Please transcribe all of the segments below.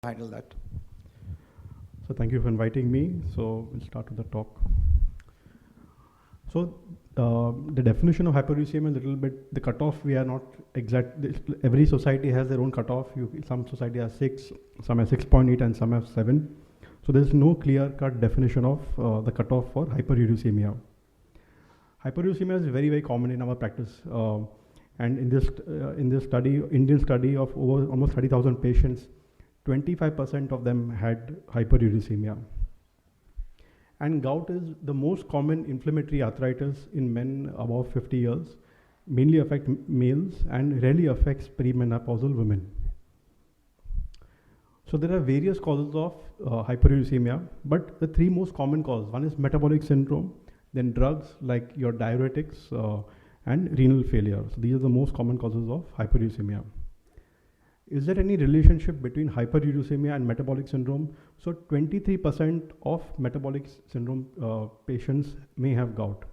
Title that. So thank you for inviting me. So we'll start with the talk. So the definition of hyperuricemia is a little bit, the cutoff we are not exact. Every society has their own cutoff. Some society has 6, some have 6.8 and some have 7. So there's no clear-cut definition of the cutoff for hyperuricemia. Hyperuricemia is very, very common in our practice. And in this study, Indian study of over almost 30,000 patients, 25% of them had hyperuricemia. And gout is the most common inflammatory arthritis in men above 50 years, mainly affect males and rarely affects perimenopausal women. So there are various causes of hyperuricemia, but the 3 most common causes, one is metabolic syndrome, then drugs like your diuretics and renal failure. So these are the most common causes of hyperuricemia. Is there any relationship between hyperuricemia and metabolic syndrome? So 23% of metabolic syndrome patients may have gout,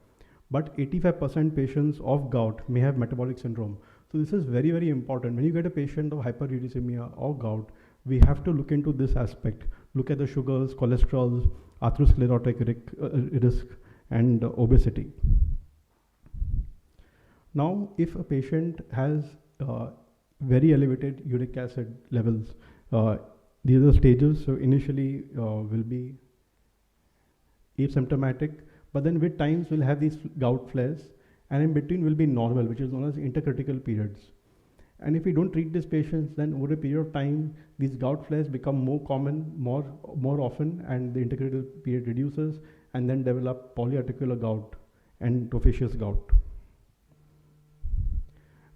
but 85% patients of gout may have metabolic syndrome. So this is very, very important. When you get a patient of hyperuricemia or gout, we have to look into this aspect. Look at the sugars, cholesterol, atherosclerotic risk, and obesity. Now, if a patient has very elevated uric acid levels, these are the stages. So initially will be asymptomatic, but then with times we'll have these gout flares, and in between will be normal, which is known as intercritical periods. And if we don't treat these patients, then over a period of time, these gout flares become more common, more often, and the intercritical period reduces, and then develop polyarticular gout and tophaceous gout.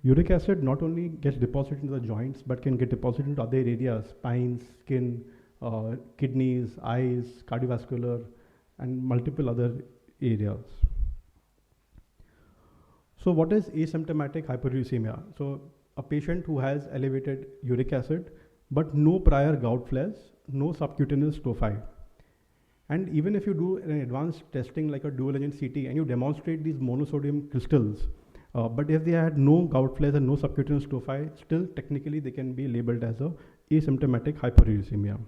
Uric acid not only gets deposited into the joints, but can get deposited into other areas, spines, skin, kidneys, eyes, cardiovascular, and multiple other areas. So what is asymptomatic hyperuricemia? So a patient who has elevated uric acid, but no prior gout flares, no subcutaneous tophi. And even if you do an advanced testing like a dual agent CT and you demonstrate these monosodium crystals, but if they had no gout flares and no subcutaneous tophi, still technically they can be labeled as a asymptomatic hyperuricemia.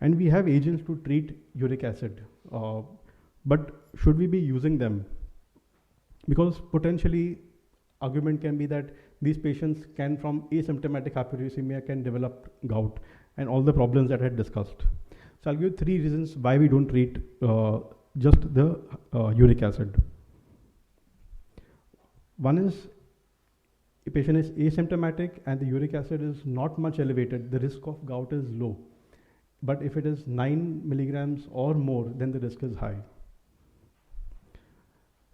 And we have agents to treat uric acid, but should we be using them? Because potentially argument can be that these patients can, from asymptomatic hyperuricemia, can develop gout and all the problems that I had discussed. So I'll give 3 reasons why we don't treat just the uric acid. One is, a patient is asymptomatic and the uric acid is not much elevated, the risk of gout is low. But if it is 9 milligrams or more, then the risk is high.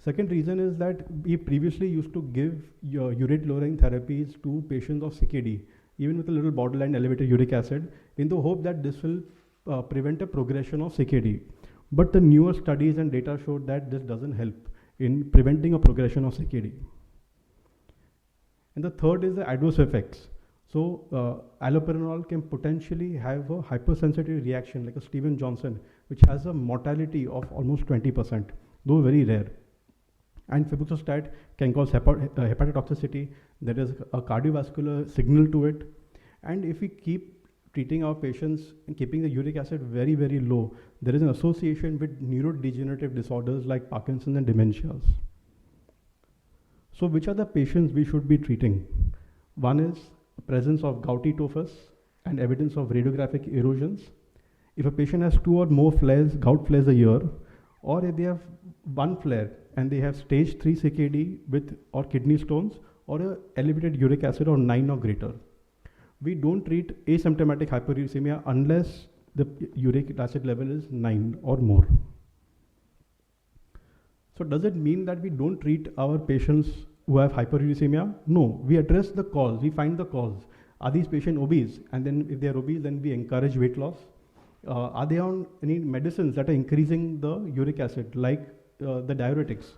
Second reason is that we previously used to give urate lowering therapies to patients of CKD, even with a little borderline elevated uric acid, in the hope that this will prevent a progression of CKD. But the newer studies and data showed that this doesn't help in preventing a progression of CKD. And the third is the adverse effects. So allopurinol can potentially have a hypersensitivity reaction like a Steven Johnson, which has a mortality of almost 20%, though very rare. And febuxostat can cause hepatotoxicity. There is a cardiovascular signal to it. And if we keep treating our patients and keeping the uric acid very, very low, there is an association with neurodegenerative disorders like Parkinson's and dementias. So which are the patients we should be treating? One is presence of gouty tophus and evidence of radiographic erosions. If a patient has 2 or more flares, gout flares a year, or if they have 1 flare and they have stage 3 CKD with or kidney stones or a elevated uric acid of 9 or greater. We don't treat asymptomatic hyperuricemia unless the uric acid level is 9 or more. So does it mean that we don't treat our patients who have hyperuricemia? No, we address the cause, we find the cause. Are these patients obese? And then if they are obese, then we encourage weight loss. Are they on any medicines that are increasing the uric acid, like the diuretics?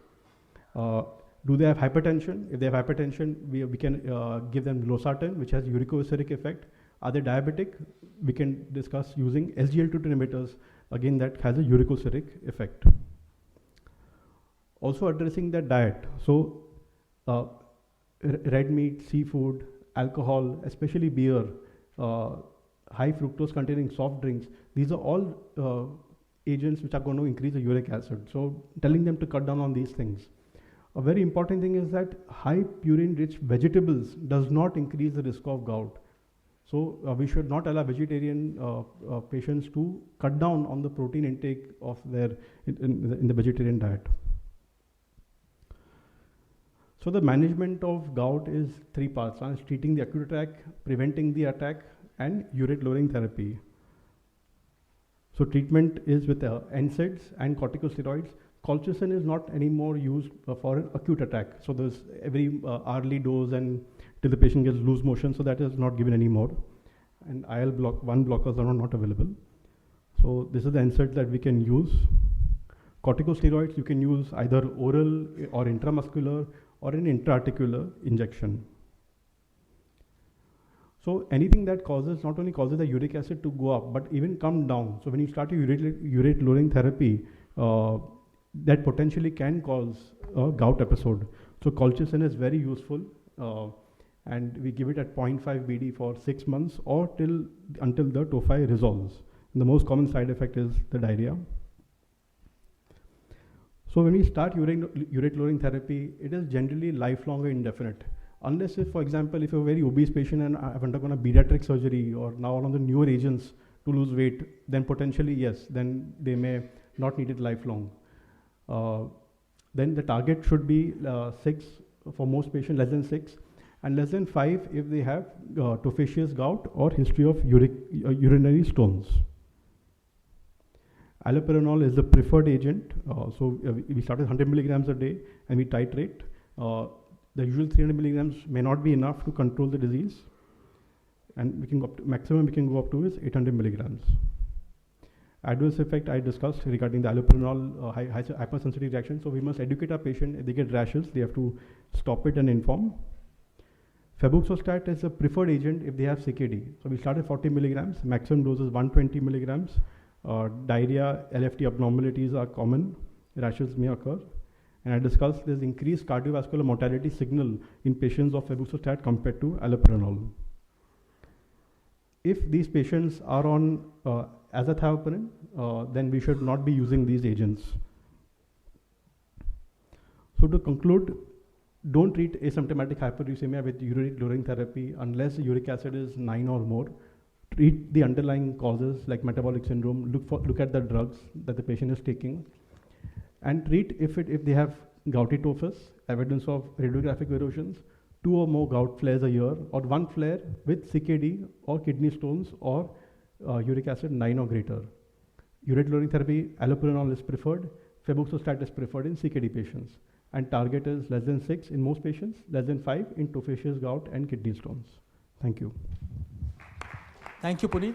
Do they have hypertension? If they have hypertension, we can give them losartan, which has uricosuric effect. Are they diabetic? We can discuss using SGLT2 inhibitors, again that has a uricosuric effect. Also addressing the diet. So red meat, seafood, alcohol, especially beer, high fructose containing soft drinks, these are all agents which are going to increase the uric acid. So telling them to cut down on these things. A very important thing is that high purine rich vegetables does not increase the risk of gout. So we should not allow vegetarian patients to cut down on the protein intake of their in the vegetarian diet. So the management of gout is 3 parts. One is treating the acute attack, preventing the attack, and urate lowering therapy. So treatment is with NSAIDs and corticosteroids. Colchicine is not anymore used for an acute attack. So there's every hourly dose and till the patient gets loose motion, so that is not given anymore. And IL-1 blockers are not available. So this is the NSAIDs that we can use. Corticosteroids you can use either oral or intramuscular or an intra-articular injection. So anything that not only causes the uric acid to go up, but even come down. So when you start your urate lowering therapy, that potentially can cause a gout episode. So colchicine is very useful, and we give it at 0.5 BD for 6 months or until the tophi resolves. And the most common side effect is the diarrhea. So when we start urate lowering therapy, it is generally lifelong or indefinite. Unless if, for example, if you're a very obese patient and I've undergone a pediatric surgery or now on the newer agents to lose weight, then potentially yes, then they may not need it lifelong. Then the target should be 6 for most patients, less than 6, and less than 5 if they have tophaceous gout or history of urinary stones. Allopurinol is the preferred agent. So we start with 100 milligrams a day and we titrate. The usual 300 milligrams may not be enough to control the disease, and we can go up to maximum we can go up to is 800 milligrams. Adverse effect I discussed regarding the allopurinol hypersensitivity reaction. So we must educate our patient. If they get rashes, they have to stop it and inform. Febuxostat is a preferred agent if they have CKD. So we start at 40 milligrams. Maximum dose is 120 milligrams. Diarrhea, LFT abnormalities are common. Rashes may occur. And I discussed this increased cardiovascular mortality signal in patients of febuxostat compared to allopurinol. If these patients are on azathioprine, then we should not be using these agents. So to conclude, don't treat asymptomatic hyperuricemia with urate lowering therapy unless the uric acid is 9 or more. Treat the underlying causes like metabolic syndrome. Look at the drugs that the patient is taking, and treat if they have gouty tophus, evidence of radiographic erosions, 2 or more gout flares a year, or 1 flare with CKD or kidney stones or uric acid 9 or greater. Urate lowering therapy, allopurinol is preferred. Febuxostat is preferred in CKD patients, and target is less than 6 in most patients, less than 5 in tophaceous gout and kidney stones. Thank you. Thank you, Puneet.